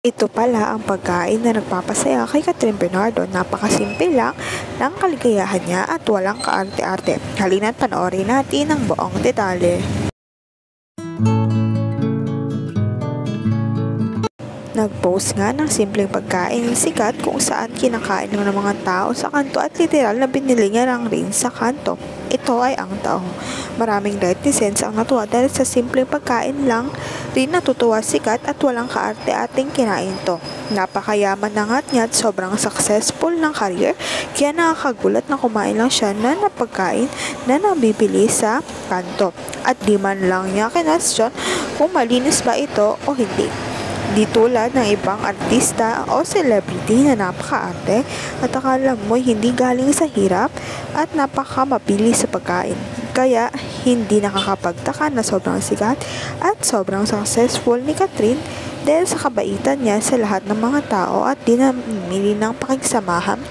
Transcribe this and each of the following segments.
Ito pala ang pagkain na nagpapasaya kay Catherine Bernardo. Napakasimple lang ng kaligayahan niya at walang kaarte-arte. Halina't panoorin natin ang buong detalye. Nag-post nga ng simpleng pagkain ng sikat kung saan kinakain ng mga tao sa kanto at literal na binili niya ng rin sa kanto. Ito ay ang taong. Maraming netizens ang natuwa dahil sa simpleng pagkain lang rin natutuwa sikat at walang kaarte-ating kinain to. Napakayaman na nga niya at sobrang successful ng career kaya nakakagulat na kumain lang siya na napagkain na nabibili sa kanto. At di man lang niya kinwestiyon kung malinis ba ito o hindi. Di tulad ng ibang artista o celebrity na napakaarte at akala mo hindi galing sa hirap at napakamabili sa pagkain. Kaya hindi nakakapagtaka na sobrang sikat at sobrang successful ni Catherine dahil sa kabaitan niya sa lahat ng mga tao at di namimili ng pakigsamahan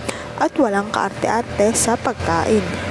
at walang kaarte-arte sa pagkain.